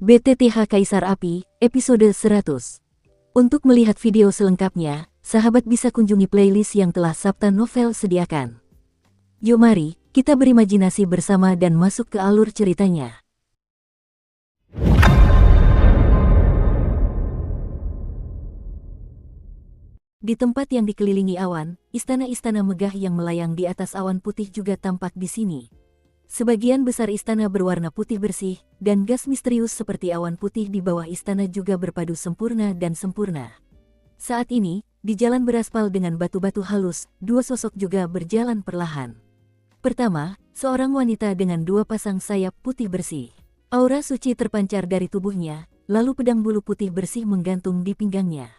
BTTH Kaisar Api, episode 100. Untuk melihat video selengkapnya, sahabat bisa kunjungi playlist yang telah Sabta Novel sediakan. Yuk mari, kita berimajinasi bersama dan masuk ke alur ceritanya. Di tempat yang dikelilingi awan, istana-istana megah yang melayang di atas awan putih juga tampak di sini. Sebagian besar istana berwarna putih bersih, dan gas misterius seperti awan putih di bawah istana juga berpadu sempurna dan sempurna. Saat ini, di jalan beraspal dengan batu-batu halus, dua sosok juga berjalan perlahan. Pertama, seorang wanita dengan dua pasang sayap putih bersih. Aura suci terpancar dari tubuhnya, lalu pedang bulu putih bersih menggantung di pinggangnya.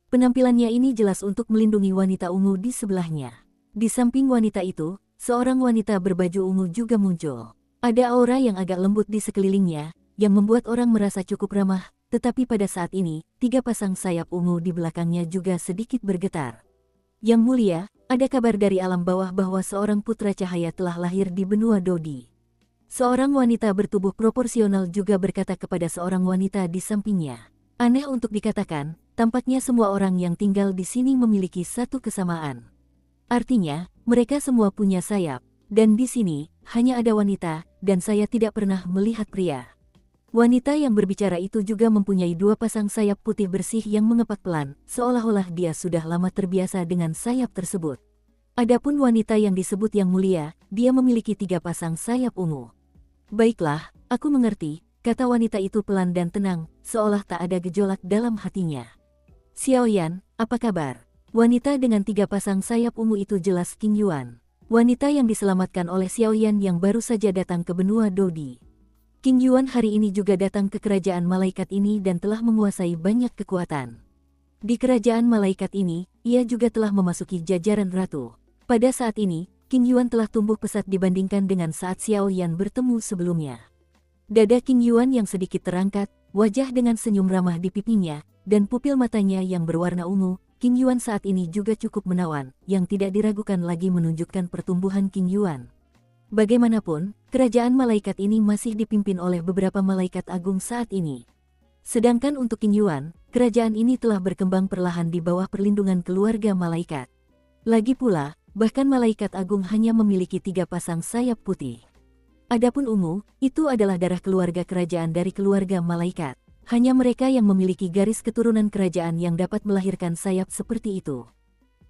Penampilannya ini jelas untuk melindungi wanita ungu di sebelahnya. Di samping wanita itu, seorang wanita berbaju ungu juga muncul. Ada aura yang agak lembut di sekelilingnya, yang membuat orang merasa cukup ramah, tetapi pada saat ini, tiga pasang sayap ungu di belakangnya juga sedikit bergetar. Yang mulia, ada kabar dari alam bawah bahwa seorang putra cahaya telah lahir di benua Dodi. Seorang wanita bertubuh proporsional juga berkata kepada seorang wanita di sampingnya. Aneh untuk dikatakan, tampaknya semua orang yang tinggal di sini memiliki satu kesamaan. Artinya, mereka semua punya sayap, dan di sini hanya ada wanita, dan saya tidak pernah melihat pria. Wanita yang berbicara itu juga mempunyai dua pasang sayap putih bersih yang mengepak pelan, seolah-olah dia sudah lama terbiasa dengan sayap tersebut. Adapun wanita yang disebut yang mulia, dia memiliki tiga pasang sayap ungu. Baiklah, aku mengerti, kata wanita itu pelan dan tenang, seolah tak ada gejolak dalam hatinya. Xiaoyan, apa kabar? Wanita dengan tiga pasang sayap ungu itu jelas Qing Yuan. Wanita yang diselamatkan oleh Xiaoyan yang baru saja datang ke benua Dodi. Qing Yuan hari ini juga datang ke kerajaan malaikat ini dan telah menguasai banyak kekuatan. Di kerajaan malaikat ini, ia juga telah memasuki jajaran ratu. Pada saat ini, Qing Yuan telah tumbuh pesat dibandingkan dengan saat Xiaoyan bertemu sebelumnya. Dada Qing Yuan yang sedikit terangkat, wajah dengan senyum ramah di pipinya, dan pupil matanya yang berwarna ungu, Qing Yuan saat ini juga cukup menawan, yang tidak diragukan lagi menunjukkan pertumbuhan Qing Yuan. Bagaimanapun, kerajaan malaikat ini masih dipimpin oleh beberapa malaikat agung saat ini. Sedangkan untuk Qing Yuan, kerajaan ini telah berkembang perlahan di bawah perlindungan keluarga malaikat. Lagi pula, bahkan malaikat agung hanya memiliki tiga pasang sayap putih. Adapun ungu, itu adalah darah keluarga kerajaan dari keluarga malaikat. Hanya mereka yang memiliki garis keturunan kerajaan yang dapat melahirkan sayap seperti itu.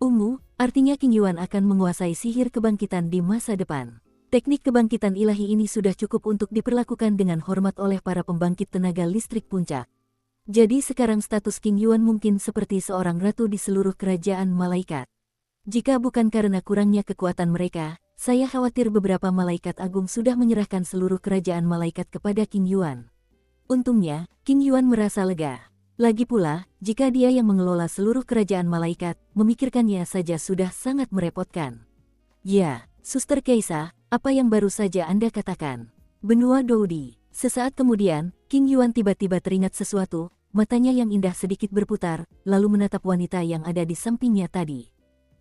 Ungu, artinya Qing Yuan akan menguasai sihir kebangkitan di masa depan. Teknik kebangkitan ilahi ini sudah cukup untuk diperlakukan dengan hormat oleh para pembangkit tenaga listrik puncak. Jadi sekarang status Qing Yuan mungkin seperti seorang ratu di seluruh kerajaan malaikat. Jika bukan karena kurangnya kekuatan mereka, saya khawatir beberapa malaikat agung sudah menyerahkan seluruh kerajaan malaikat kepada Qing Yuan. Untungnya, Qing Yuan merasa lega. Lagi pula, jika dia yang mengelola seluruh kerajaan malaikat, memikirkannya saja sudah sangat merepotkan. Ya, Suster Keisa, apa yang baru saja Anda katakan? Benua Dodi. Sesaat kemudian, Qing Yuan tiba-tiba teringat sesuatu, matanya yang indah sedikit berputar, lalu menatap wanita yang ada di sampingnya tadi.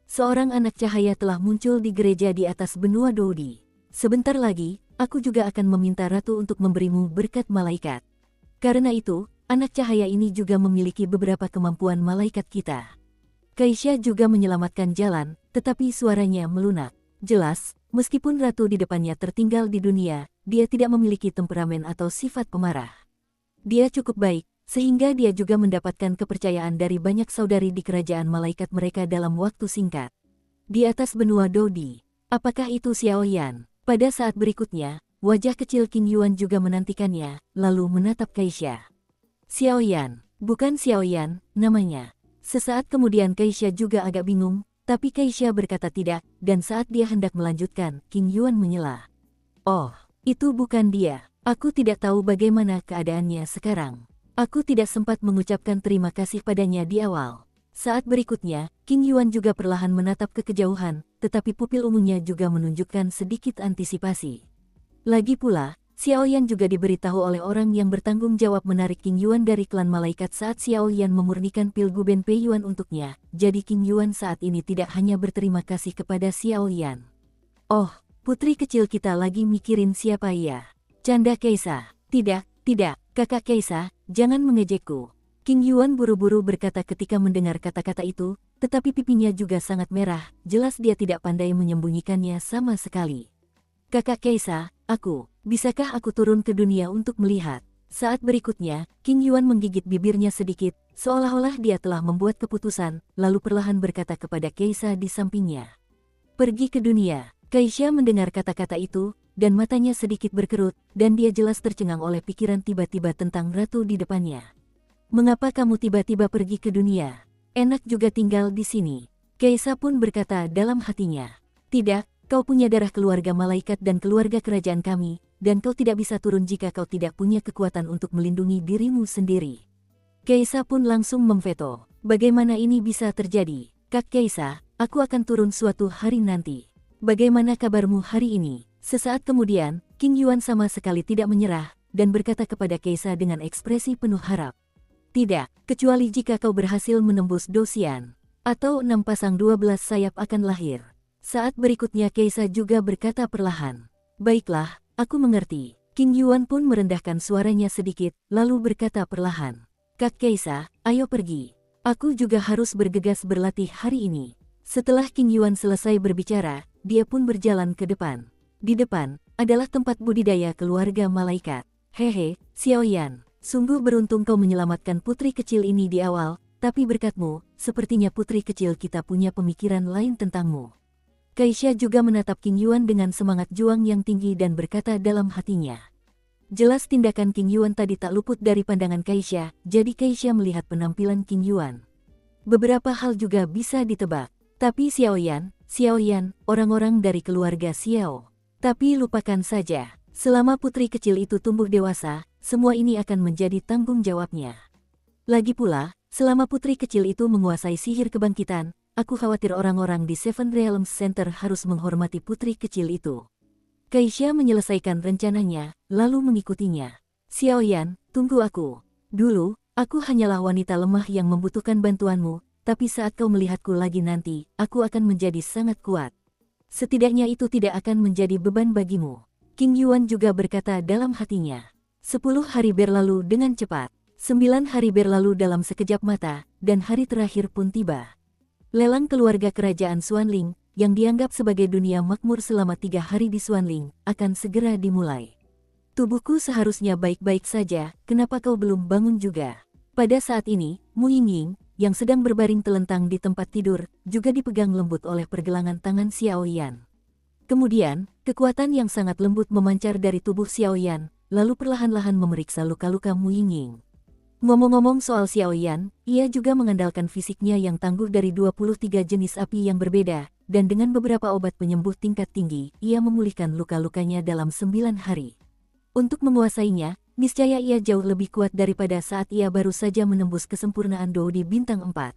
Seorang anak cahaya telah muncul di gereja di atas benua Dodi. Sebentar lagi, aku juga akan meminta ratu untuk memberimu berkat malaikat. Karena itu, anak cahaya ini juga memiliki beberapa kemampuan malaikat kita. Kaisha juga menyelamatkan jalan, tetapi suaranya melunak. Jelas, meskipun ratu di depannya tertinggal di dunia, dia tidak memiliki temperamen atau sifat pemarah. Dia cukup baik, sehingga dia juga mendapatkan kepercayaan dari banyak saudari di kerajaan malaikat mereka dalam waktu singkat. Di atas benua Dodi, apakah itu Xiaoyan? Pada saat berikutnya, wajah kecil Qing Yuan juga menantikannya, lalu menatap Kaisha. Xiaoyan, bukan Xiaoyan, namanya. Sesaat kemudian Kaisha juga agak bingung, tapi Kaisha berkata tidak, dan saat dia hendak melanjutkan, Qing Yuan menyela. Oh, itu bukan dia. Aku tidak tahu bagaimana keadaannya sekarang. Aku tidak sempat mengucapkan terima kasih padanya di awal. Saat berikutnya, Qing Yuan juga perlahan menatap ke kejauhan, tetapi pupil ungunya juga menunjukkan sedikit antisipasi. Lagi pula, Xiaoyan juga diberitahu oleh orang yang bertanggung jawab menarik Qing Yuan dari klan malaikat saat Xiaoyan memurnikan pil Guben Pei Yuan untuknya. Jadi Qing Yuan saat ini tidak hanya berterima kasih kepada Xiaoyan. Oh, putri kecil kita lagi mikirin siapa ia? Canda Keisa. Tidak Tidak, kakak Kaisa, jangan mengejekku. King Yuan buru-buru berkata ketika mendengar kata-kata itu, tetapi pipinya juga sangat merah, jelas dia tidak pandai menyembunyikannya sama sekali. Kakak Kaisa, bisakah aku turun ke dunia untuk melihat? Saat berikutnya, King Yuan menggigit bibirnya sedikit, seolah-olah dia telah membuat keputusan, lalu perlahan berkata kepada Kaisa di sampingnya. Pergi ke dunia. Kaisa mendengar kata-kata itu, dan matanya sedikit berkerut, dan dia jelas tercengang oleh pikiran tiba-tiba tentang ratu di depannya. Mengapa kamu tiba-tiba pergi ke dunia? Enak juga tinggal di sini. Kaisa pun berkata dalam hatinya. Tidak, kau punya darah keluarga malaikat dan keluarga kerajaan kami, dan kau tidak bisa turun jika kau tidak punya kekuatan untuk melindungi dirimu sendiri. Kaisa pun langsung memveto. Bagaimana ini bisa terjadi? Kak Kaisa, aku akan turun suatu hari nanti. Bagaimana kabarmu hari ini? Sesaat kemudian, King Yuan sama sekali tidak menyerah, dan berkata kepada Kaisa dengan ekspresi penuh harap. Tidak, kecuali jika kau berhasil menembus Dosian. Atau 6 pasang 12 sayap akan lahir. Saat berikutnya Kaisa juga berkata perlahan. Baiklah, aku mengerti. King Yuan pun merendahkan suaranya sedikit, lalu berkata perlahan. Kak Kaisa, ayo pergi. Aku juga harus bergegas berlatih hari ini. Setelah King Yuan selesai berbicara, dia pun berjalan ke depan. Di depan, adalah tempat budidaya keluarga malaikat. Hehe, Xiaoyan. Sungguh beruntung kau menyelamatkan putri kecil ini di awal, tapi berkatmu, sepertinya putri kecil kita punya pemikiran lain tentangmu. Kaisa juga menatap King Yuan dengan semangat juang yang tinggi dan berkata dalam hatinya. Jelas tindakan King Yuan tadi tak luput dari pandangan Kaisa, jadi Kaisa melihat penampilan King Yuan. Beberapa hal juga bisa ditebak, tapi Xiaoyan, orang-orang dari keluarga Xiao. Tapi lupakan saja, selama putri kecil itu tumbuh dewasa, semua ini akan menjadi tanggung jawabnya. Lagi pula, selama putri kecil itu menguasai sihir kebangkitan, aku khawatir orang-orang di Seven Realms Center harus menghormati putri kecil itu. Kaisa menyelesaikan rencananya, lalu mengikutinya. Xiaoyan, tunggu aku. Dulu, aku hanyalah wanita lemah yang membutuhkan bantuanmu, tapi saat kau melihatku lagi nanti, aku akan menjadi sangat kuat. Setidaknya itu tidak akan menjadi beban bagimu. King Yuan juga berkata dalam hatinya. 10 hari berlalu dengan cepat, 9 hari berlalu dalam sekejap mata, dan hari terakhir pun tiba. Lelang keluarga kerajaan Xuanling, yang dianggap sebagai dunia makmur selama 3 hari di Xuanling, akan segera dimulai. Tubuhku seharusnya baik-baik saja, kenapa kau belum bangun juga? Pada saat ini, Mu Yingying, yang sedang berbaring telentang di tempat tidur, juga dipegang lembut oleh pergelangan tangan Xiaoyan. Kemudian, kekuatan yang sangat lembut memancar dari tubuh Xiaoyan, lalu perlahan-lahan memeriksa luka-luka Mu Yingying. Ngomong-ngomong soal Xiaoyan, ia juga mengandalkan fisiknya yang tangguh dari 23 jenis api yang berbeda, dan dengan beberapa obat penyembuh tingkat tinggi, ia memulihkan luka-lukanya dalam 9 hari. Untuk menguasainya, niscaya ia jauh lebih kuat daripada saat ia baru saja menembus kesempurnaan Dou di bintang 4.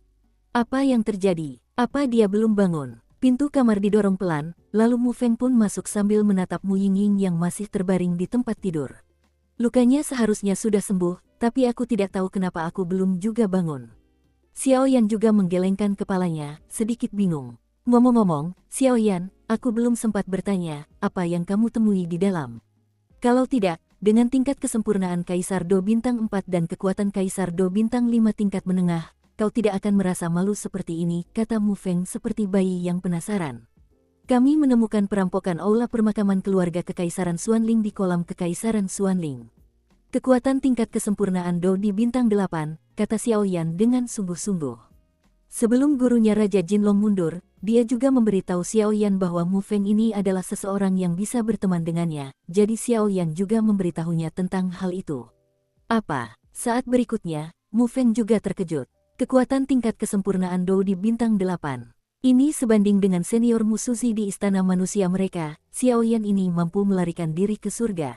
Apa yang terjadi? Apa dia belum bangun? Pintu kamar didorong pelan, lalu Mu Feng pun masuk sambil menatap Mu Yingying yang masih terbaring di tempat tidur. Lukanya seharusnya sudah sembuh, tapi aku tidak tahu kenapa aku belum juga bangun. Xiaoyan juga menggelengkan kepalanya, sedikit bingung. Ngomong-ngomong, Xiaoyan, aku belum sempat bertanya, apa yang kamu temui di dalam? Kalau tidak, dengan tingkat kesempurnaan Kaisar Do bintang 4 dan kekuatan Kaisar Do bintang 5 tingkat menengah, kau tidak akan merasa malu seperti ini, kata Mu Feng seperti bayi yang penasaran. Kami menemukan perampokan aula permakaman keluarga Kekaisaran Xuanling di kolam Kekaisaran Xuanling. Kekuatan tingkat kesempurnaan Do di bintang 8, kata Xiaoyan dengan sungguh-sungguh. Sebelum gurunya Raja Jinlong mundur, dia juga memberitahu Xiaoyan bahwa Mu Feng ini adalah seseorang yang bisa berteman dengannya, jadi Xiaoyan juga memberitahunya tentang hal itu. Apa? Saat berikutnya, Mu Feng juga terkejut. Kekuatan tingkat kesempurnaan Dou di bintang 8. Ini sebanding dengan senior Musuzi di istana manusia mereka, Xiaoyan ini mampu melarikan diri ke surga.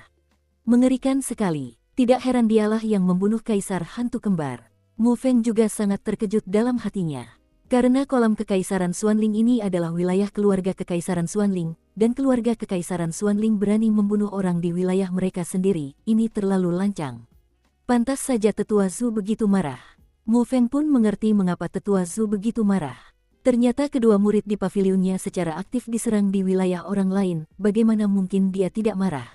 Mengerikan sekali, tidak heran dialah yang membunuh Kaisar Hantu Kembar. Mu Feng juga sangat terkejut dalam hatinya. Karena kolam Kekaisaran Xuanling ini adalah wilayah keluarga Kekaisaran Xuanling, dan keluarga Kekaisaran Xuanling berani membunuh orang di wilayah mereka sendiri, ini terlalu lancang. Pantas saja Tetua Zhu begitu marah. Mu Feng pun mengerti mengapa Tetua Zhu begitu marah. Ternyata kedua murid di pavilionnya secara aktif diserang di wilayah orang lain, bagaimana mungkin dia tidak marah?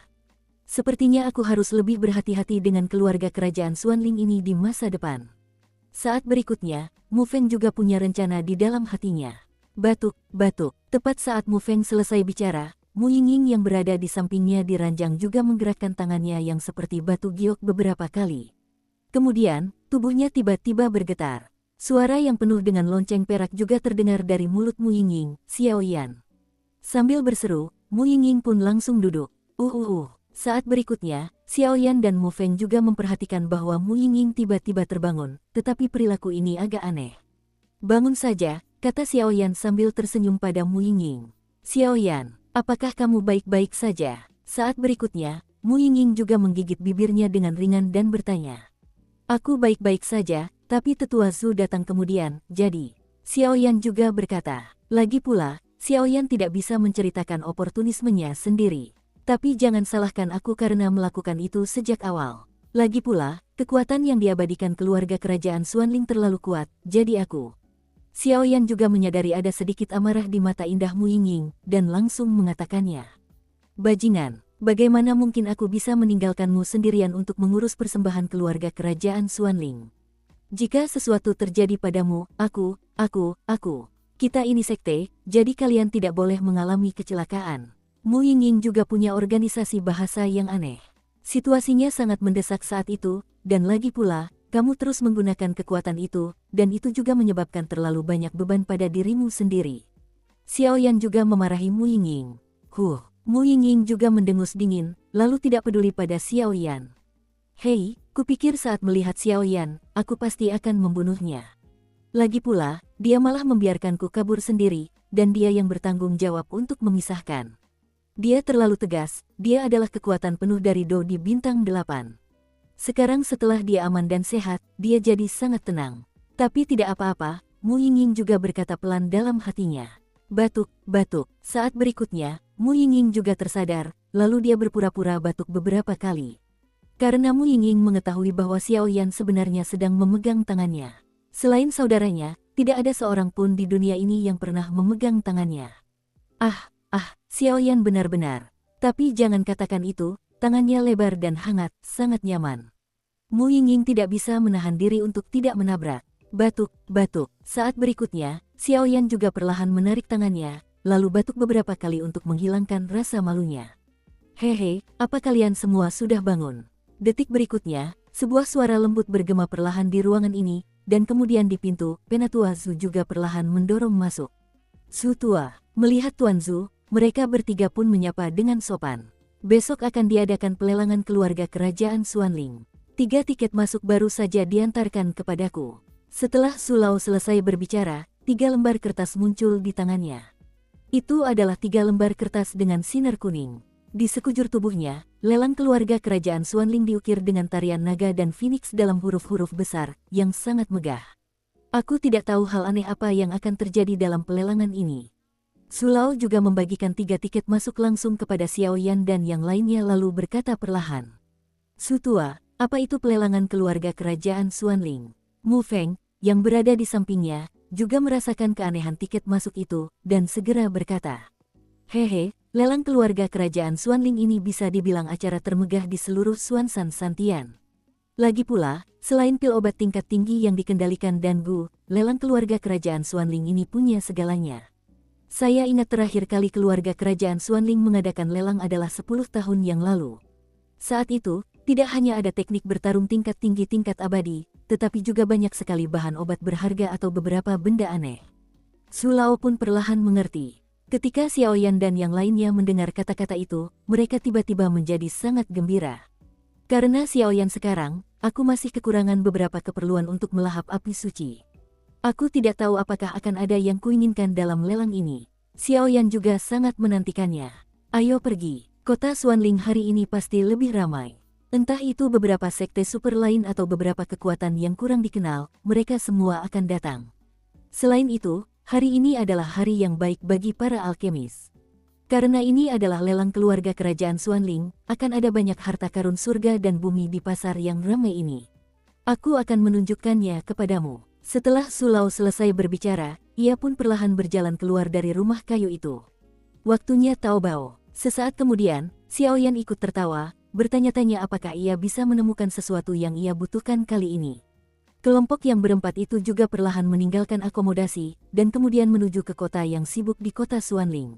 Sepertinya aku harus lebih berhati-hati dengan keluarga kerajaan Xuanling ini di masa depan. Saat berikutnya, Mu Feng juga punya rencana di dalam hatinya. Batuk, batuk. Tepat saat Mu Feng selesai bicara, Mu Yingying yang berada di sampingnya di ranjang juga menggerakkan tangannya yang seperti batu giok beberapa kali. Kemudian, tubuhnya tiba-tiba bergetar. Suara yang penuh dengan lonceng perak juga terdengar dari mulut Mu Yingying, Xiaoyan. Sambil berseru, Mu Yingying pun langsung duduk. Saat berikutnya, Xiaoyan dan Mu Feng juga memperhatikan bahwa Mu Yingying tiba-tiba terbangun, tetapi perilaku ini agak aneh. Bangun saja, kata Xiaoyan sambil tersenyum pada Mu Yingying. Xiaoyan, apakah kamu baik-baik saja? Saat berikutnya, Mu Yingying juga menggigit bibirnya dengan ringan dan bertanya. Aku baik-baik saja, tapi tetua Zhu datang kemudian, jadi. Xiaoyan juga berkata. Lagi pula, Xiaoyan tidak bisa menceritakan oportunismenya sendiri. Tapi jangan salahkan aku karena melakukan itu sejak awal. Lagi pula, kekuatan yang diabadikan keluarga kerajaan Xuanling terlalu kuat, jadi aku. Xiaoyan juga menyadari ada sedikit amarah di mata indah Mu Yingying, dan langsung mengatakannya. Bajingan, bagaimana mungkin aku bisa meninggalkanmu sendirian untuk mengurus persembahan keluarga kerajaan Xuanling? Jika sesuatu terjadi padamu, kita ini sekte, jadi kalian tidak boleh mengalami kecelakaan. Mu Yingying juga punya organisasi bahasa yang aneh. Situasinya sangat mendesak saat itu, dan lagi pula, kamu terus menggunakan kekuatan itu, dan itu juga menyebabkan terlalu banyak beban pada dirimu sendiri. Xiaoyan juga memarahi Mu Yingying. Mu Yingying juga mendengus dingin, lalu tidak peduli pada Xiaoyan. Hei, kupikir saat melihat Xiaoyan, aku pasti akan membunuhnya. Lagi pula, dia malah membiarkanku kabur sendiri, dan dia yang bertanggung jawab untuk memisahkan. Dia terlalu tegas, dia adalah kekuatan penuh dari Do di bintang 8. Sekarang setelah dia aman dan sehat, dia jadi sangat tenang. Tapi tidak apa-apa, Mu Yingying juga berkata pelan dalam hatinya. Batuk, batuk. Saat berikutnya, Mu Yingying juga tersadar, lalu dia berpura-pura batuk beberapa kali. Karena Mu Yingying mengetahui bahwa Xiaoyan sebenarnya sedang memegang tangannya. Selain saudaranya, tidak ada seorang pun di dunia ini yang pernah memegang tangannya. Xiaoyan benar-benar. Tapi jangan katakan itu, tangannya lebar dan hangat, sangat nyaman. Mu Yingying tidak bisa menahan diri untuk tidak menabrak. Batuk, batuk. Saat berikutnya, Xiaoyan juga perlahan menarik tangannya, lalu batuk beberapa kali untuk menghilangkan rasa malunya. Hehe, apa kalian semua sudah bangun? Detik berikutnya, sebuah suara lembut bergema perlahan di ruangan ini, dan kemudian di pintu, Penatua Zhu juga perlahan mendorong masuk. Zhu tua, melihat Tuan Zhu, mereka bertiga pun menyapa dengan sopan. Besok akan diadakan pelelangan keluarga kerajaan Xuanling. 3 tiket masuk baru saja diantarkan kepadaku. Setelah Su Lao selesai berbicara, 3 lembar kertas muncul di tangannya. Itu adalah 3 lembar kertas dengan sinar kuning. Di sekujur tubuhnya, lelang keluarga kerajaan Xuanling diukir dengan tarian naga dan phoenix dalam huruf-huruf besar, yang sangat megah. Aku tidak tahu hal aneh apa yang akan terjadi dalam pelelangan ini. Su Lao juga membagikan 3 tiket masuk langsung kepada Xiaoyan dan yang lainnya lalu berkata perlahan. Su tua, apa itu pelelangan keluarga kerajaan Xuanling? Mu Feng, yang berada di sampingnya, juga merasakan keanehan tiket masuk itu, dan segera berkata. Hehe, lelang keluarga kerajaan Xuanling ini bisa dibilang acara termegah di seluruh Xuanzhan Santian. Lagi pula, selain pil obat tingkat tinggi yang dikendalikan Dan Gu, lelang keluarga kerajaan Xuanling ini punya segalanya. Saya ingat terakhir kali keluarga kerajaan Xuanling mengadakan lelang adalah 10 tahun yang lalu. Saat itu, tidak hanya ada teknik bertarung tingkat tinggi tingkat abadi, tetapi juga banyak sekali bahan obat berharga atau beberapa benda aneh. Su Lao pun perlahan mengerti. Ketika Xiaoyan dan yang lainnya mendengar kata-kata itu, mereka tiba-tiba menjadi sangat gembira. Karena Xiaoyan sekarang, aku masih kekurangan beberapa keperluan untuk melahap api suci. Aku tidak tahu apakah akan ada yang kuinginkan dalam lelang ini. Xiaoyan juga sangat menantikannya. Ayo pergi, kota Xuanling hari ini pasti lebih ramai. Entah itu beberapa sekte super lain atau beberapa kekuatan yang kurang dikenal, mereka semua akan datang. Selain itu, hari ini adalah hari yang baik bagi para alkemis. Karena ini adalah lelang keluarga kerajaan Xuanling, akan ada banyak harta karun surga dan bumi di pasar yang ramai ini. Aku akan menunjukkannya kepadamu. Setelah Su Lao selesai berbicara, ia pun perlahan berjalan keluar dari rumah kayu itu. Waktunya Taobao. Sesaat kemudian, Xiaoyan ikut tertawa, bertanya-tanya apakah ia bisa menemukan sesuatu yang ia butuhkan kali ini. Kelompok yang berempat itu juga perlahan meninggalkan akomodasi, dan kemudian menuju ke kota yang sibuk di kota Xuanling.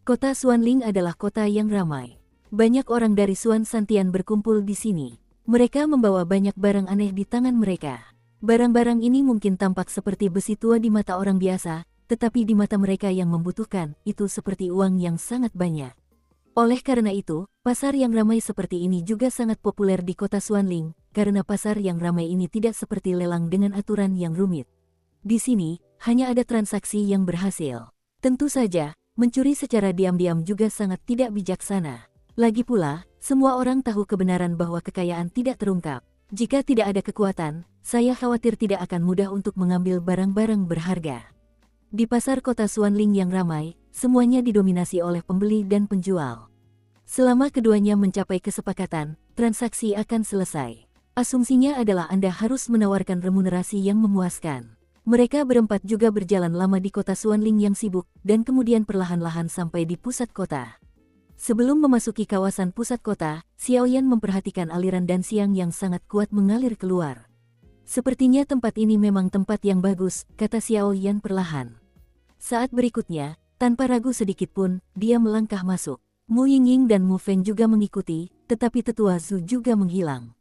Kota Xuanling adalah kota yang ramai. Banyak orang dari Xuan Santian berkumpul di sini. Mereka membawa banyak barang aneh di tangan mereka. Barang-barang ini mungkin tampak seperti besi tua di mata orang biasa, tetapi di mata mereka yang membutuhkan, itu seperti uang yang sangat banyak. Oleh karena itu, pasar yang ramai seperti ini juga sangat populer di kota Xuanling, karena pasar yang ramai ini tidak seperti lelang dengan aturan yang rumit. Di sini, hanya ada transaksi yang berhasil. Tentu saja, mencuri secara diam-diam juga sangat tidak bijaksana. Lagi pula, semua orang tahu kebenaran bahwa kekayaan tidak terungkap. Jika tidak ada kekuatan, saya khawatir tidak akan mudah untuk mengambil barang-barang berharga. Di pasar kota Xuanling yang ramai, semuanya didominasi oleh pembeli dan penjual. Selama keduanya mencapai kesepakatan, transaksi akan selesai. Asumsinya adalah Anda harus menawarkan remunerasi yang memuaskan. Mereka berempat juga berjalan lama di kota Xuanling yang sibuk, dan kemudian perlahan-lahan sampai di pusat kota. Sebelum memasuki kawasan pusat kota, Xiaoyan memperhatikan aliran dan siang yang sangat kuat mengalir keluar. Sepertinya tempat ini memang tempat yang bagus, kata Xiaoyan perlahan. Saat berikutnya, tanpa ragu sedikit pun, dia melangkah masuk. Mu Yingying dan Mu Feng juga mengikuti, tetapi tetua Zhu juga menghilang.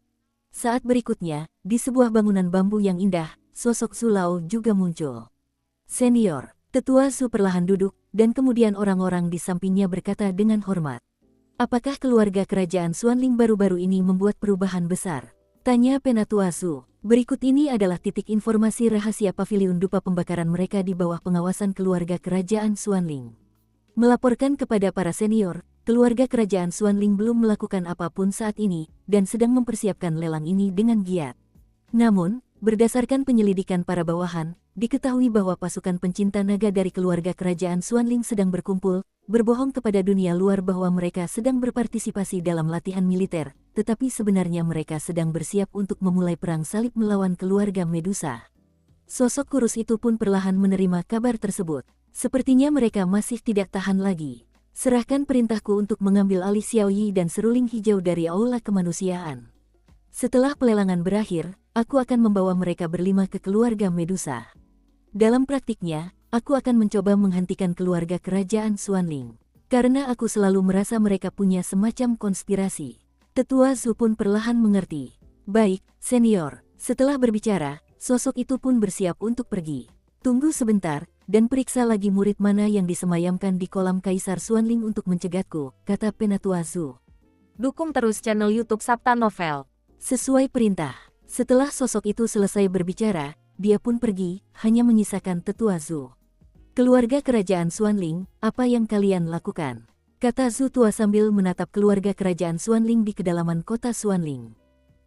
Saat berikutnya, di sebuah bangunan bambu yang indah, sosok Zhu Lao juga muncul. Senior, tetua Zhu perlahan duduk, dan kemudian orang-orang di sampingnya berkata dengan hormat. Apakah keluarga kerajaan Xuanling baru-baru ini membuat perubahan besar? Tanya Penatua Zhu. Berikut ini adalah titik informasi rahasia paviliun dupa pembakaran mereka di bawah pengawasan keluarga kerajaan Xuanling. Melaporkan kepada para senior, keluarga kerajaan Xuanling belum melakukan apapun saat ini, dan sedang mempersiapkan lelang ini dengan giat. Namun, berdasarkan penyelidikan para bawahan, diketahui bahwa pasukan pencinta naga dari keluarga kerajaan Xuanling sedang berkumpul, berbohong kepada dunia luar bahwa mereka sedang berpartisipasi dalam latihan militer, tetapi sebenarnya mereka sedang bersiap untuk memulai perang salib melawan keluarga Medusa. Sosok kurus itu pun perlahan menerima kabar tersebut. Sepertinya mereka masih tidak tahan lagi. Serahkan perintahku untuk mengambil alih Xiaoyi dan seruling hijau dari aula kemanusiaan. Setelah pelelangan berakhir, aku akan membawa mereka berlima ke keluarga Medusa. Dalam praktiknya, aku akan mencoba menghentikan keluarga kerajaan Xuanling. Karena aku selalu merasa mereka punya semacam konspirasi. Tetua Zhu pun perlahan mengerti. Baik, senior. Setelah berbicara, sosok itu pun bersiap untuk pergi. Tunggu sebentar, dan periksa lagi murid mana yang disemayamkan di kolam Kaisar Xuanling untuk mencegatku, kata Penatua Zhu. Dukung terus channel YouTube Sabta Novel. Sesuai perintah. Setelah sosok itu selesai berbicara, dia pun pergi, hanya menyisakan Tetua Zhu. Keluarga kerajaan Xuanling, apa yang kalian lakukan? Kata Zhu tua sambil menatap keluarga kerajaan Xuanling di kedalaman kota Xuanling.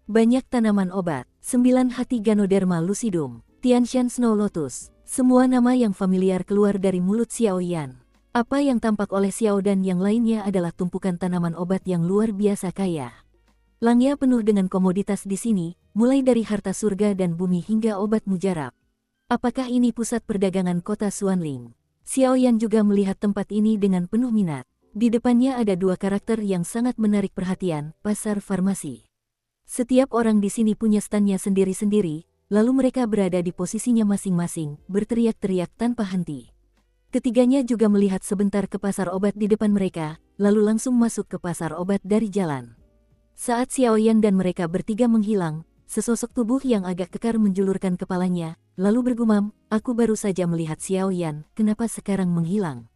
Banyak tanaman obat, 9 hati Ganoderma lucidum, Tianshan Snow Lotus, semua nama yang familiar keluar dari mulut Xiaoyan. Apa yang tampak oleh Xiao dan yang lainnya adalah tumpukan tanaman obat yang luar biasa kaya. Langnya penuh dengan komoditas di sini, mulai dari harta surga dan bumi hingga obat mujarab. Apakah ini pusat perdagangan kota Xuanling? Xiaoyan juga melihat tempat ini dengan penuh minat. Di depannya ada dua karakter yang sangat menarik perhatian, pasar farmasi. Setiap orang di sini punya standnya sendiri-sendiri, lalu mereka berada di posisinya masing-masing, berteriak-teriak tanpa henti. Ketiganya juga melihat sebentar ke pasar obat di depan mereka, lalu langsung masuk ke pasar obat dari jalan. Saat Xiaoyan dan mereka bertiga menghilang, sesosok tubuh yang agak kekar menjulurkan kepalanya, lalu bergumam, aku baru saja melihat Xiaoyan, kenapa sekarang menghilang?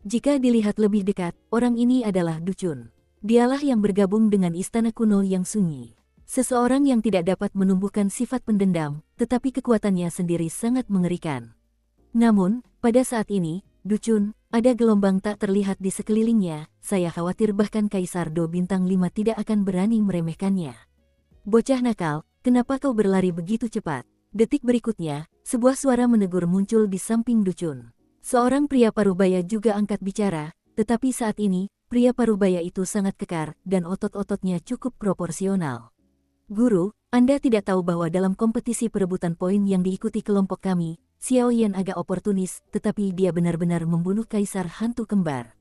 Jika dilihat lebih dekat, orang ini adalah Ducun. Dialah yang bergabung dengan istana kuno yang sunyi. Seseorang yang tidak dapat menumbuhkan sifat pendendam, tetapi kekuatannya sendiri sangat mengerikan. Namun, pada saat ini, Ducun, ada gelombang tak terlihat di sekelilingnya, saya khawatir bahkan Kaisar Do Bintang 5 tidak akan berani meremehkannya. Bocah nakal, kenapa kau berlari begitu cepat? Detik berikutnya, sebuah suara menegur muncul di samping Ducun. Seorang pria parubaya juga angkat bicara, tetapi saat ini, pria parubaya itu sangat kekar, dan otot-ototnya cukup proporsional. Guru, Anda tidak tahu bahwa dalam kompetisi perebutan poin yang diikuti kelompok kami, Xiaoyan agak oportunis, tetapi dia benar-benar membunuh Kaisar Hantu Kembar.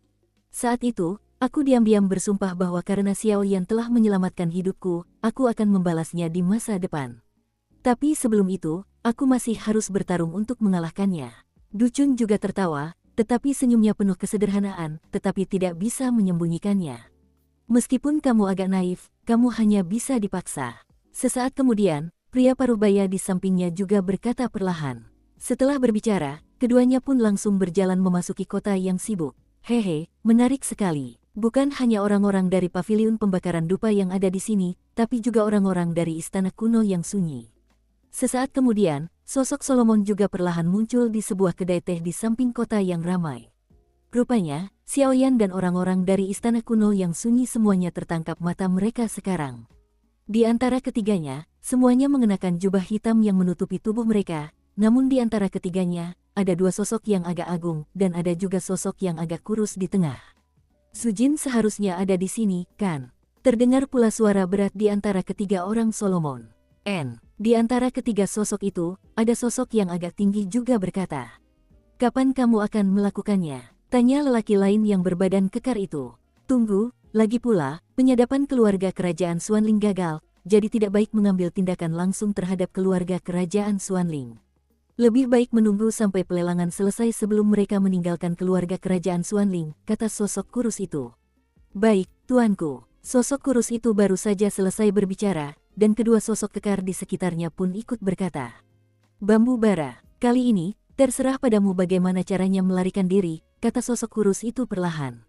Saat itu, Aku diam-diam bersumpah bahwa karena Xiao Yan telah menyelamatkan hidupku, aku akan membalasnya di masa depan. Tapi sebelum itu, aku masih harus bertarung untuk mengalahkannya. Du Chun juga tertawa, tetapi senyumnya penuh kesederhanaan, tetapi tidak bisa menyembunyikannya. Meskipun kamu agak naif, kamu hanya bisa dipaksa. Sesaat kemudian, pria paruh baya di sampingnya juga berkata perlahan. Setelah berbicara, keduanya pun langsung berjalan memasuki kota yang sibuk. Hehe, menarik sekali. Bukan hanya orang-orang dari paviliun pembakaran dupa yang ada di sini, tapi juga orang-orang dari istana kuno yang sunyi. Sesaat kemudian, sosok Solomon juga perlahan muncul di sebuah kedai teh di samping kota yang ramai. Rupanya, Xiao Yan dan orang-orang dari istana kuno yang sunyi semuanya tertangkap mata mereka sekarang. Di antara ketiganya, semuanya mengenakan jubah hitam yang menutupi tubuh mereka, namun di antara ketiganya, ada dua sosok yang agak agung dan ada juga sosok yang agak kurus di tengah. Sujin seharusnya ada di sini, kan? Terdengar pula suara berat di antara ketiga orang Solomon. Di antara ketiga sosok itu, ada sosok yang agak tinggi juga berkata. Kapan kamu akan melakukannya? Tanya lelaki lain yang berbadan kekar itu. Tunggu, lagi pula, penyadapan keluarga kerajaan Xuanling gagal, jadi tidak baik mengambil tindakan langsung terhadap keluarga kerajaan Xuanling. Lebih baik menunggu sampai pelelangan selesai sebelum mereka meninggalkan keluarga kerajaan Xuanling, kata sosok kurus itu. Baik, tuanku. Sosok kurus itu baru saja selesai berbicara, dan kedua sosok kekar di sekitarnya pun ikut berkata. Bambu bara, kali ini, terserah padamu bagaimana caranya melarikan diri, kata sosok kurus itu perlahan.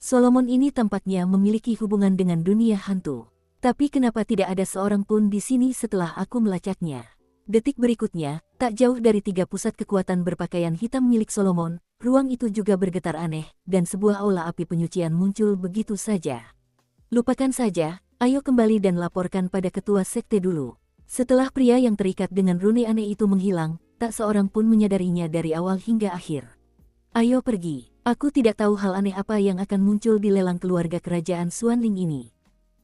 Solomon ini tampaknya memiliki hubungan dengan dunia hantu. Tapi kenapa tidak ada seorang pun di sini setelah aku melacaknya? Detik berikutnya, tak jauh dari tiga pusat kekuatan berpakaian hitam milik Solomon, ruang itu juga bergetar aneh, dan sebuah aula api penyucian muncul begitu saja. Lupakan saja, ayo kembali dan laporkan pada ketua sekte dulu. Setelah pria yang terikat dengan rune aneh itu menghilang, tak seorang pun menyadarinya dari awal hingga akhir. Ayo pergi, aku tidak tahu hal aneh apa yang akan muncul di lelang keluarga kerajaan Xuanling ini.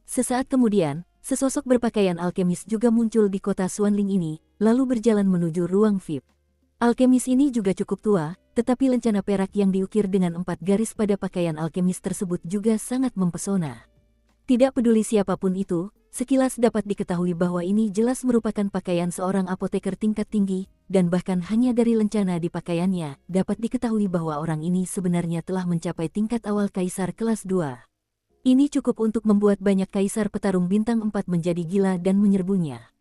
Sesaat kemudian, sesosok berpakaian alkemis juga muncul di kota Xuanling ini, lalu berjalan menuju ruang VIP. Alkemis ini juga cukup tua, tetapi lencana perak yang diukir dengan 4 garis pada pakaian alkemis tersebut juga sangat mempesona. Tidak peduli siapapun itu, sekilas dapat diketahui bahwa ini jelas merupakan pakaian seorang apoteker tingkat tinggi, dan bahkan hanya dari lencana di pakaiannya, dapat diketahui bahwa orang ini sebenarnya telah mencapai tingkat awal kaisar kelas 2. Ini cukup untuk membuat banyak kaisar petarung bintang 4 menjadi gila dan menyerbunya.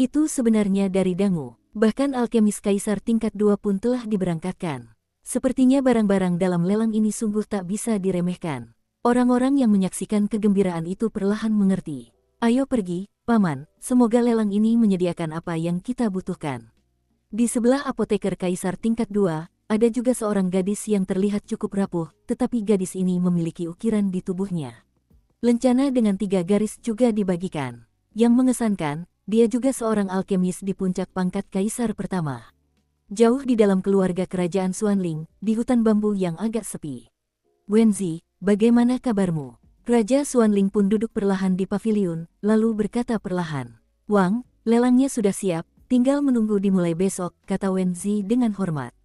Itu sebenarnya dari dangu, bahkan alkemis kaisar tingkat 2 pun telah diberangkatkan. Sepertinya barang-barang dalam lelang ini sungguh tak bisa diremehkan. Orang-orang yang menyaksikan kegembiraan itu perlahan mengerti. Ayo pergi, Paman, semoga lelang ini menyediakan apa yang kita butuhkan. Di sebelah apoteker kaisar tingkat 2, ada juga seorang gadis yang terlihat cukup rapuh, tetapi gadis ini memiliki ukiran di tubuhnya. Lencana dengan 3 garis juga dibagikan. Yang mengesankan, dia juga seorang alkemis di puncak pangkat kaisar pertama. Jauh di dalam keluarga kerajaan Xuanling, di hutan bambu yang agak sepi. Wenzi, bagaimana kabarmu? Raja Xuanling pun duduk perlahan di paviliun, lalu berkata perlahan. Wang, lelangnya sudah siap, tinggal menunggu dimulai besok, kata Wenzi dengan hormat.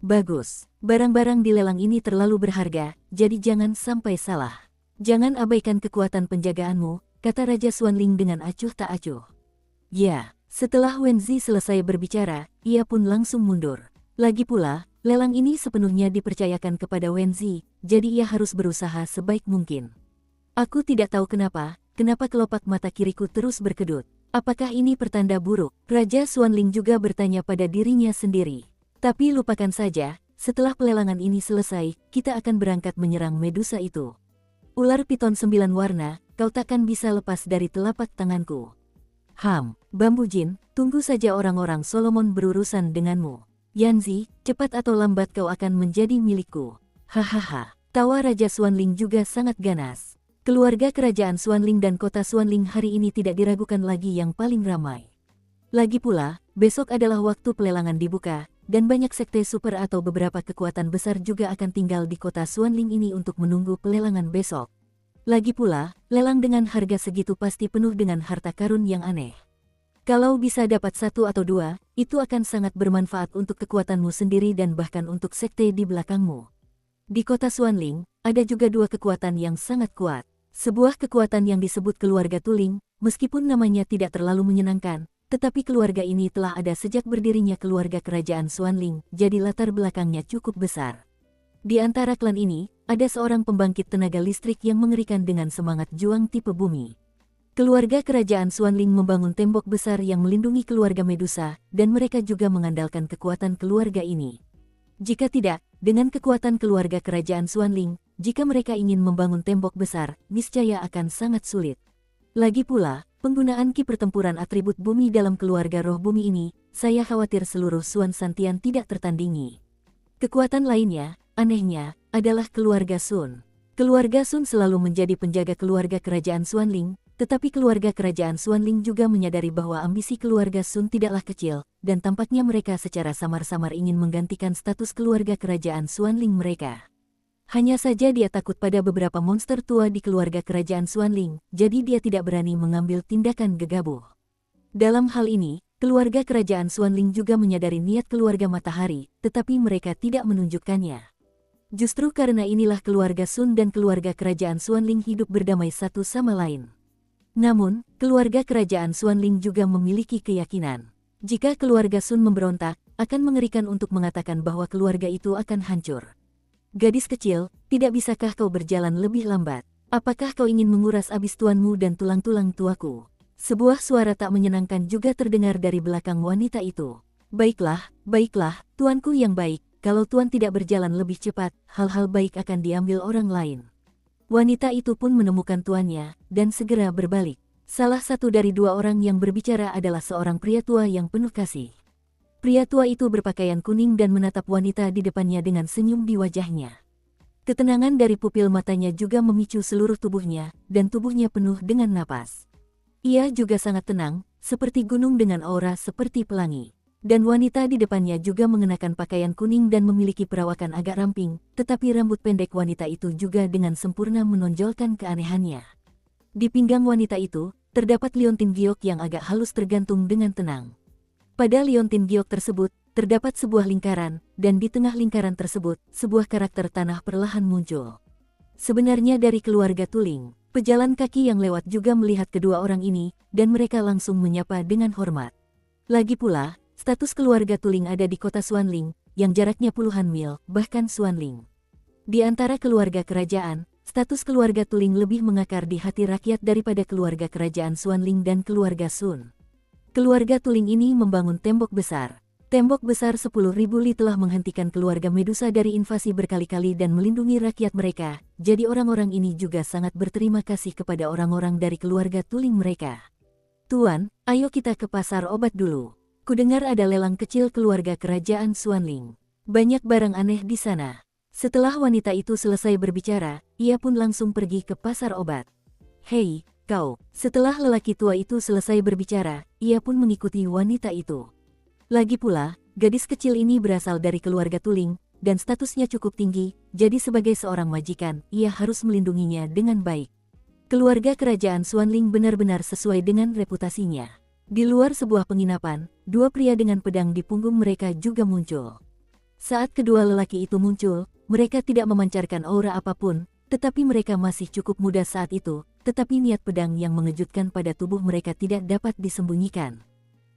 Bagus, barang-barang di lelang ini terlalu berharga, jadi jangan sampai salah. Jangan abaikan kekuatan penjagaanmu, kata Raja Xuanling dengan acuh tak acuh. Ya, setelah Wenzi selesai berbicara, ia pun langsung mundur. Lagi pula, lelang ini sepenuhnya dipercayakan kepada Wenzi, jadi ia harus berusaha sebaik mungkin. Aku tidak tahu kenapa kelopak mata kiriku terus berkedut. Apakah ini pertanda buruk? Raja Xuanling juga bertanya pada dirinya sendiri. Tapi lupakan saja, setelah pelelangan ini selesai, kita akan berangkat menyerang Medusa itu. Ular piton 9 warna, kau takkan bisa lepas dari telapak tanganku. Bambu Jin, tunggu saja orang-orang Solomon berurusan denganmu. Yanzi, cepat atau lambat kau akan menjadi milikku. Hahaha, tawa Raja Xuanling juga sangat ganas. Keluarga kerajaan Xuanling dan kota Xuanling hari ini tidak diragukan lagi yang paling ramai. Lagi pula, besok adalah waktu pelelangan dibuka, dan banyak sekte super atau beberapa kekuatan besar juga akan tinggal di kota Xuanling ini untuk menunggu pelelangan besok. Lagi pula, lelang dengan harga segitu pasti penuh dengan harta karun yang aneh. Kalau bisa dapat 1 atau 2, itu akan sangat bermanfaat untuk kekuatanmu sendiri dan bahkan untuk sekte di belakangmu. Di kota Xuanling, ada juga dua kekuatan yang sangat kuat. Sebuah kekuatan yang disebut keluarga Tuling, meskipun namanya tidak terlalu menyenangkan, tetapi keluarga ini telah ada sejak berdirinya keluarga kerajaan Xuanling, jadi latar belakangnya cukup besar. Di antara klan ini, ada seorang pembangkit tenaga listrik yang mengerikan dengan semangat juang tipe bumi. Keluarga kerajaan Xuanling membangun tembok besar yang melindungi keluarga Medusa, dan mereka juga mengandalkan kekuatan keluarga ini. Jika tidak, dengan kekuatan keluarga kerajaan Xuanling, jika mereka ingin membangun tembok besar, niscaya akan sangat sulit. Lagi pula, penggunaan ki pertempuran atribut bumi dalam keluarga roh bumi ini, saya khawatir seluruh Xuan Santian tidak tertandingi. Kekuatan lainnya, anehnya, adalah keluarga Sun. Keluarga Sun selalu menjadi penjaga keluarga kerajaan Xuanling, tetapi keluarga kerajaan Xuanling juga menyadari bahwa ambisi keluarga Sun tidaklah kecil, dan tampaknya mereka secara samar-samar ingin menggantikan status keluarga kerajaan Xuanling mereka. Hanya saja dia takut pada beberapa monster tua di keluarga kerajaan Xuanling, jadi dia tidak berani mengambil tindakan gegabah. Dalam hal ini, keluarga kerajaan Xuanling juga menyadari niat keluarga Matahari, tetapi mereka tidak menunjukkannya. Justru karena inilah keluarga Sun dan keluarga kerajaan Xuanling hidup berdamai satu sama lain. Namun, keluarga kerajaan Xuanling juga memiliki keyakinan. Jika keluarga Sun memberontak, akan mengerikan untuk mengatakan bahwa keluarga itu akan hancur. Gadis kecil, tidak bisakah kau berjalan lebih lambat? Apakah kau ingin menguras abis tuanmu dan tulang-tulang tuaku? Sebuah suara tak menyenangkan juga terdengar dari belakang wanita itu. Baiklah, tuanku yang baik, kalau tuan tidak berjalan lebih cepat, hal-hal baik akan diambil orang lain. Wanita itu pun menemukan tuannya, dan segera berbalik. Salah satu dari dua orang yang berbicara adalah seorang pria tua yang penuh kasih. Pria tua itu berpakaian kuning dan menatap wanita di depannya dengan senyum di wajahnya. Ketenangan dari pupil matanya juga memicu seluruh tubuhnya, dan tubuhnya penuh dengan napas. Ia juga sangat tenang, seperti gunung dengan aura seperti pelangi. Dan wanita di depannya juga mengenakan pakaian kuning dan memiliki perawakan agak ramping, tetapi rambut pendek wanita itu juga dengan sempurna menonjolkan keanehannya. Di pinggang wanita itu, terdapat liontin giok yang agak halus tergantung dengan tenang. Pada liontin giok tersebut, terdapat sebuah lingkaran, dan di tengah lingkaran tersebut, sebuah karakter tanah perlahan muncul. Sebenarnya dari keluarga Tuling, pejalan kaki yang lewat juga melihat kedua orang ini, dan mereka langsung menyapa dengan hormat. Lagi pula, status keluarga Tuling ada di kota Xuanling, yang jaraknya puluhan mil, bahkan Xuanling. Di antara keluarga kerajaan, status keluarga Tuling lebih mengakar di hati rakyat daripada keluarga kerajaan Xuanling dan keluarga Sun. Keluarga Tuling ini membangun tembok besar. Tembok besar 10.000 li telah menghentikan keluarga Medusa dari invasi berkali-kali dan melindungi rakyat mereka, jadi orang-orang ini juga sangat berterima kasih kepada orang-orang dari keluarga Tuling mereka. Tuan, ayo kita ke pasar obat dulu. Kudengar ada lelang kecil keluarga kerajaan Xuanling. Banyak barang aneh di sana. Setelah wanita itu selesai berbicara, ia pun langsung pergi ke pasar obat. Hei, kau. Setelah lelaki tua itu selesai berbicara, ia pun mengikuti wanita itu. Lagi pula, gadis kecil ini berasal dari keluarga Tuling, dan statusnya cukup tinggi, jadi sebagai seorang majikan, ia harus melindunginya dengan baik. Keluarga kerajaan Xuanling benar-benar sesuai dengan reputasinya. Di luar sebuah penginapan, dua pria dengan pedang di punggung mereka juga muncul. Saat kedua lelaki itu muncul, mereka tidak memancarkan aura apapun, tetapi mereka masih cukup muda saat itu, tetapi niat pedang yang mengejutkan pada tubuh mereka tidak dapat disembunyikan.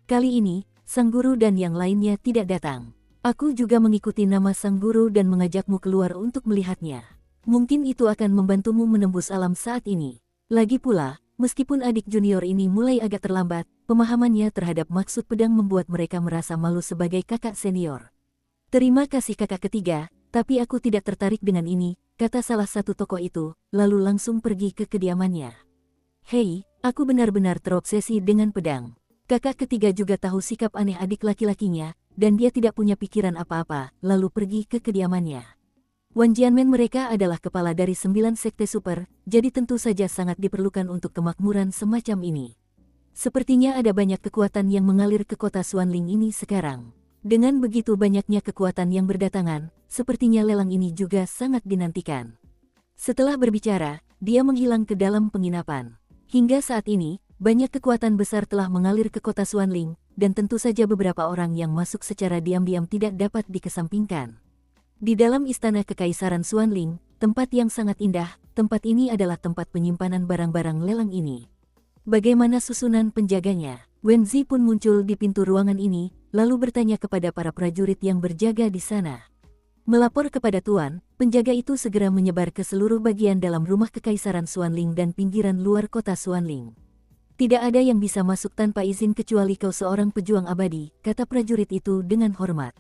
Kali ini, sang guru dan yang lainnya tidak datang. Aku juga mengikuti nama sang guru dan mengajakmu keluar untuk melihatnya. Mungkin itu akan membantumu menembus alam saat ini. Lagi pula, meskipun adik junior ini mulai agak terlambat, pemahamannya terhadap maksud pedang membuat mereka merasa malu sebagai kakak senior. Terima kasih kakak ketiga, tapi aku tidak tertarik dengan ini, kata salah satu tokoh itu, lalu langsung pergi ke kediamannya. Hei, aku benar-benar terobsesi dengan pedang. Kakak ketiga juga tahu sikap aneh adik laki-lakinya, dan dia tidak punya pikiran apa-apa, lalu pergi ke kediamannya. Wan Jianmen mereka adalah kepala dari 9 sekte super, jadi tentu saja sangat diperlukan untuk kemakmuran semacam ini. Sepertinya ada banyak kekuatan yang mengalir ke kota Xuanling ini sekarang. Dengan begitu banyaknya kekuatan yang berdatangan, sepertinya lelang ini juga sangat dinantikan. Setelah berbicara, dia menghilang ke dalam penginapan. Hingga saat ini, banyak kekuatan besar telah mengalir ke kota Xuanling, dan tentu saja beberapa orang yang masuk secara diam-diam tidak dapat dikesampingkan. Di dalam istana Kekaisaran Xuanling, tempat yang sangat indah, tempat ini adalah tempat penyimpanan barang-barang lelang ini. Bagaimana susunan penjaganya? Wenzi pun muncul di pintu ruangan ini, lalu bertanya kepada para prajurit yang berjaga di sana. Melapor kepada tuan, penjaga itu segera menyebar ke seluruh bagian dalam rumah Kekaisaran Xuanling dan pinggiran luar kota Xuanling. Tidak ada yang bisa masuk tanpa izin kecuali kau seorang pejuang abadi, kata prajurit itu dengan hormat.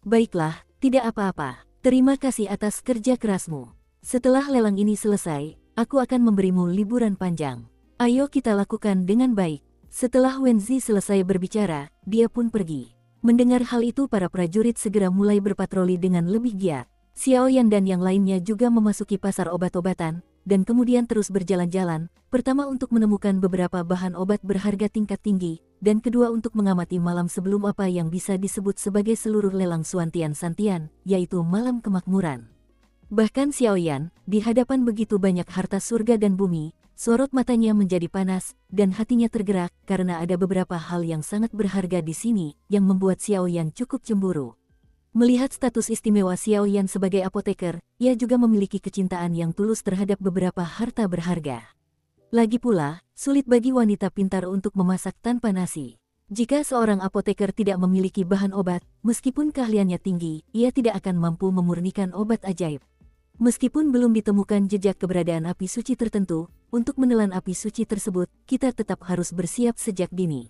Baiklah, tidak apa-apa. Terima kasih atas kerja kerasmu. Setelah lelang ini selesai, aku akan memberimu liburan panjang. Ayo kita lakukan dengan baik. Setelah Wenzi selesai berbicara, dia pun pergi. Mendengar hal itu para prajurit segera mulai berpatroli dengan lebih giat. Xiaoyan dan yang lainnya juga memasuki pasar obat-obatan, dan kemudian terus berjalan-jalan, pertama untuk menemukan beberapa bahan obat berharga tingkat tinggi, dan kedua untuk mengamati malam sebelum apa yang bisa disebut sebagai seluruh lelang Suantian-Santian, yaitu malam kemakmuran. Bahkan Xiaoyan, di hadapan begitu banyak harta surga dan bumi, sorot matanya menjadi panas, dan hatinya tergerak karena ada beberapa hal yang sangat berharga di sini, yang membuat Xiaoyan cukup cemburu. Melihat status istimewa Xiaoyan sebagai apoteker, ia juga memiliki kecintaan yang tulus terhadap beberapa harta berharga. Lagi pula, sulit bagi wanita pintar untuk memasak tanpa nasi. Jika seorang apoteker tidak memiliki bahan obat, meskipun keahliannya tinggi, ia tidak akan mampu memurnikan obat ajaib. Meskipun belum ditemukan jejak keberadaan api suci tertentu, untuk menelan api suci tersebut, kita tetap harus bersiap sejak dini.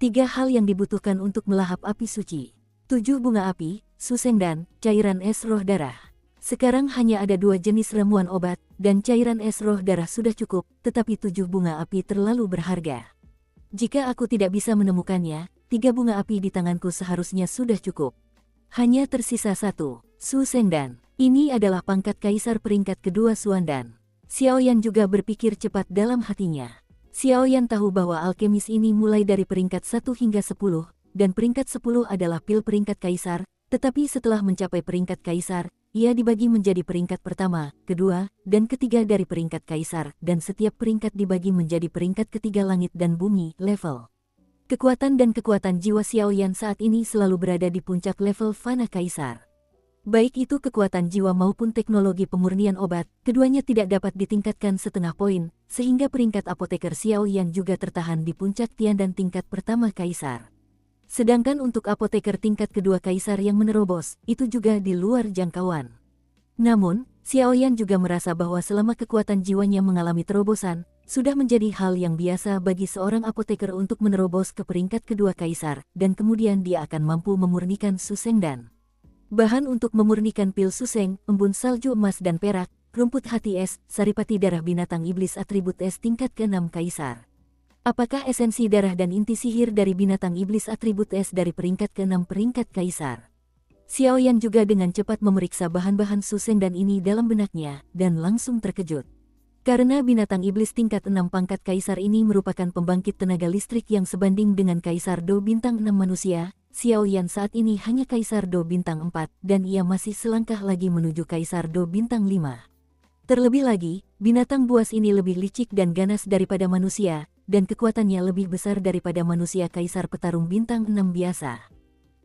3 hal yang dibutuhkan untuk melahap api suci. 7 bunga api, suseng dan cairan es roh darah. Sekarang hanya ada 2 jenis ramuan obat, dan cairan es roh darah sudah cukup, tetapi 7 bunga api terlalu berharga. Jika aku tidak bisa menemukannya, 3 bunga api di tanganku seharusnya sudah cukup. Hanya tersisa 1, suseng dan. Ini adalah pangkat kaisar peringkat kedua Xuandan. Xiaoyan juga berpikir cepat dalam hatinya. Xiaoyan tahu bahwa alkemis ini mulai dari peringkat 1 hingga 10, dan peringkat 10 adalah pil peringkat kaisar, tetapi setelah mencapai peringkat kaisar, ia dibagi menjadi peringkat pertama, kedua, dan ketiga dari peringkat kaisar, dan setiap peringkat dibagi menjadi peringkat ketiga langit dan bumi, level. Kekuatan dan kekuatan jiwa Xiaoyan saat ini selalu berada di puncak level fana kaisar. Baik itu kekuatan jiwa maupun teknologi pemurnian obat, keduanya tidak dapat ditingkatkan setengah poin, sehingga peringkat apoteker Xiaoyan juga tertahan di puncak Tian dan tingkat pertama kaisar. Sedangkan untuk apoteker tingkat kedua kaisar yang menerobos, itu juga di luar jangkauan. Namun, Xiaoyan juga merasa bahwa selama kekuatan jiwanya mengalami terobosan, sudah menjadi hal yang biasa bagi seorang apoteker untuk menerobos ke peringkat kedua kaisar, dan kemudian dia akan mampu memurnikan suseng dan bahan untuk memurnikan pil suseng, embun salju emas dan perak, rumput hati es, saripati darah binatang iblis atribut es tingkat ke-6 kaisar. Apakah esensi darah dan inti sihir dari binatang iblis atribut es dari peringkat ke-6 peringkat kaisar? Xiaoyan juga dengan cepat memeriksa bahan-bahan suseng dan ini dalam benaknya, dan langsung terkejut. Karena binatang iblis tingkat 6 pangkat kaisar ini merupakan pembangkit tenaga listrik yang sebanding dengan kaisar Do bintang 6 manusia, Xiaoyan saat ini hanya kaisar Do bintang 4 dan ia masih selangkah lagi menuju kaisar Do bintang 5. Terlebih lagi, binatang buas ini lebih licik dan ganas daripada manusia, dan kekuatannya lebih besar daripada manusia kaisar petarung bintang 6 biasa.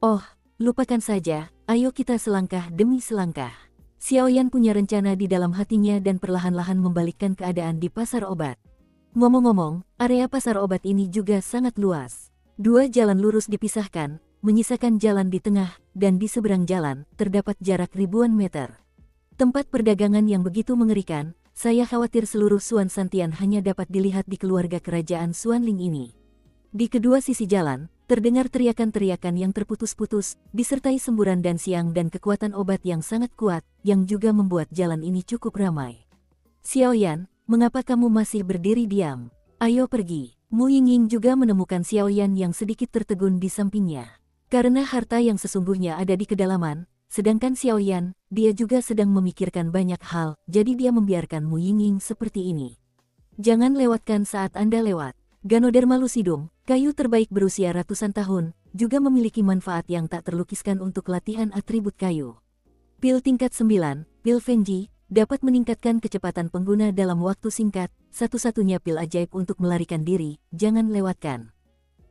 Oh, lupakan saja, ayo kita selangkah demi selangkah. Xiaoyan punya rencana di dalam hatinya dan perlahan-lahan membalikkan keadaan di pasar obat. Ngomong-ngomong, area pasar obat ini juga sangat luas. 2 jalan lurus dipisahkan, menyisakan jalan di tengah, dan di seberang jalan, terdapat jarak ribuan meter. Tempat perdagangan yang begitu mengerikan, saya khawatir seluruh Xuan Santian hanya dapat dilihat di keluarga kerajaan Xuanling ini. Di kedua sisi jalan, terdengar teriakan-teriakan yang terputus-putus, disertai semburan dan siang dan kekuatan obat yang sangat kuat, yang juga membuat jalan ini cukup ramai. Xiaoyan, mengapa kamu masih berdiri diam? Ayo pergi. Mu Yingying juga menemukan Xiaoyan yang sedikit tertegun di sampingnya. Karena harta yang sesungguhnya ada di kedalaman, sedangkan Xiaoyan, dia juga sedang memikirkan banyak hal, jadi dia membiarkan Mu Yingying seperti ini. Jangan lewatkan saat Anda lewat. Ganoderma lucidum, kayu terbaik berusia ratusan tahun, juga memiliki manfaat yang tak terlukiskan untuk latihan atribut kayu. Pil tingkat 9, pil Fenji, dapat meningkatkan kecepatan pengguna dalam waktu singkat, satu-satunya pil ajaib untuk melarikan diri, jangan lewatkan.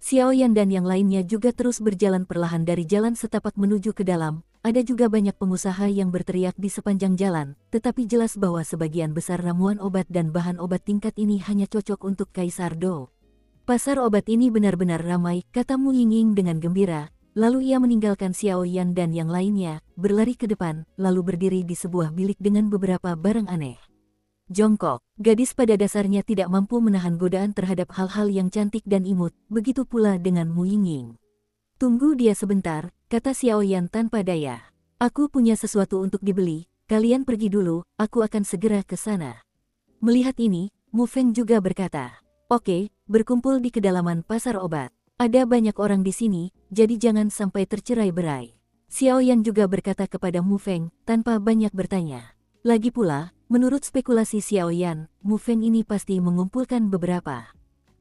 Xiaoyan dan yang lainnya juga terus berjalan perlahan dari jalan setapak menuju ke dalam, ada juga banyak pengusaha yang berteriak di sepanjang jalan, tetapi jelas bahwa sebagian besar ramuan obat dan bahan obat tingkat ini hanya cocok untuk Kaisar Do. Pasar obat ini benar-benar ramai, kata Mu Yingying dengan gembira. Lalu ia meninggalkan Xiao Yan dan yang lainnya, berlari ke depan, lalu berdiri di sebuah bilik dengan beberapa barang aneh. Jongkok, gadis pada dasarnya tidak mampu menahan godaan terhadap hal-hal yang cantik dan imut, begitu pula dengan Mu Yingying. Tunggu dia sebentar, kata Xiao Yan tanpa daya. Aku punya sesuatu untuk dibeli, kalian pergi dulu, aku akan segera ke sana. Melihat ini, Mu Feng juga berkata, oke, berkumpul di kedalaman pasar obat. Ada banyak orang di sini, jadi jangan sampai tercerai-berai. Xiao Yan juga berkata kepada Mu Feng, tanpa banyak bertanya. Lagi pula, menurut spekulasi Xiao Yan, Mu Feng ini pasti mengumpulkan beberapa.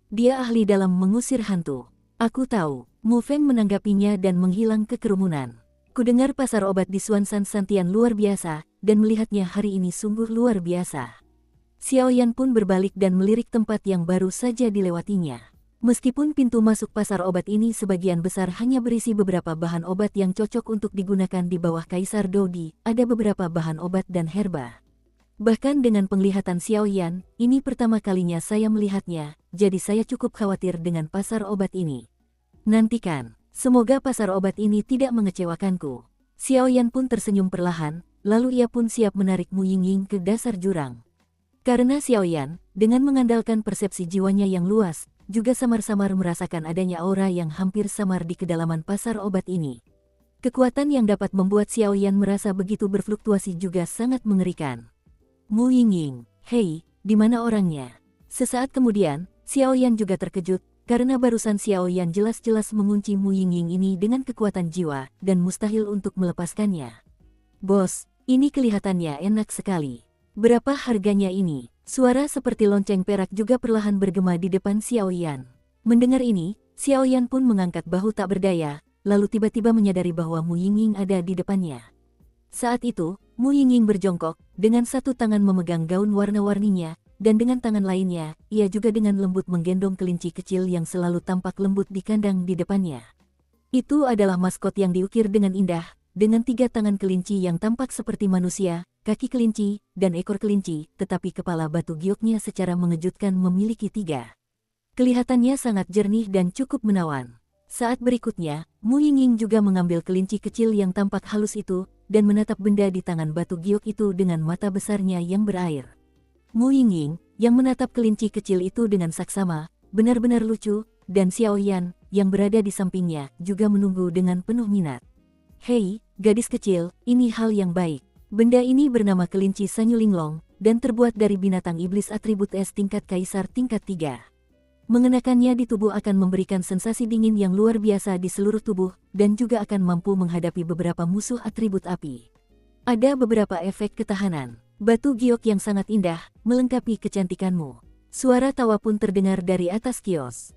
Dia ahli dalam mengusir hantu. Aku tahu, Mu Feng menanggapinya dan menghilang ke kerumunan. Kudengar pasar obat di Xuanshan Santian luar biasa, dan melihatnya hari ini sungguh luar biasa. Xiao Yan pun berbalik dan melirik tempat yang baru saja dilewatinya. Meskipun pintu masuk pasar obat ini sebagian besar hanya berisi beberapa bahan obat yang cocok untuk digunakan di bawah Kaisar Dodi, ada beberapa bahan obat dan herba. Bahkan dengan penglihatan Xiao Yan, ini pertama kalinya saya melihatnya, jadi saya cukup khawatir dengan pasar obat ini. Nantikan, semoga pasar obat ini tidak mengecewakanku. Xiao Yan pun tersenyum perlahan, lalu ia pun siap menarik Mu Yingying ke dasar jurang. Karena Xiao Yan, dengan mengandalkan persepsi jiwanya yang luas, juga samar-samar merasakan adanya aura yang hampir samar di kedalaman pasar obat ini. Kekuatan yang dapat membuat Xiao Yan merasa begitu berfluktuasi juga sangat mengerikan. Mu Yingying, hei, di mana orangnya? Sesaat kemudian, Xiao Yan juga terkejut, karena barusan Xiao Yan jelas-jelas mengunci Mu Yingying ini dengan kekuatan jiwa, dan mustahil untuk melepaskannya. Bos, ini kelihatannya enak sekali. Berapa harganya ini? Suara seperti lonceng perak juga perlahan bergema di depan Xiao Yan. Mendengar ini, Xiao Yan pun mengangkat bahu tak berdaya, lalu tiba-tiba menyadari bahwa Mu Yingying ada di depannya. Saat itu, Mu Yingying berjongkok, dengan satu tangan memegang gaun warna-warninya, dan dengan tangan lainnya, ia juga dengan lembut menggendong kelinci kecil yang selalu tampak lembut di kandang di depannya. Itu adalah maskot yang diukir dengan indah, dengan 3 tangan kelinci yang tampak seperti manusia, kaki kelinci, dan ekor kelinci, tetapi kepala batu gioknya secara mengejutkan memiliki 3. Kelihatannya sangat jernih dan cukup menawan. Saat berikutnya, Mu Yingying juga mengambil kelinci kecil yang tampak halus itu, dan menatap benda di tangan batu giok itu dengan mata besarnya yang berair. Mu Yingying, yang menatap kelinci kecil itu dengan saksama, benar-benar lucu, dan Xiao Yan, yang berada di sampingnya, juga menunggu dengan penuh minat. Hei, gadis kecil, ini hal yang baik. Benda ini bernama kelinci Sanyu Linglong, dan terbuat dari binatang iblis atribut es tingkat kaisar tingkat 3. Mengenakannya di tubuh akan memberikan sensasi dingin yang luar biasa di seluruh tubuh, dan juga akan mampu menghadapi beberapa musuh atribut api. Ada beberapa efek ketahanan. Batu giok yang sangat indah, melengkapi kecantikanmu. Suara tawa pun terdengar dari atas kios.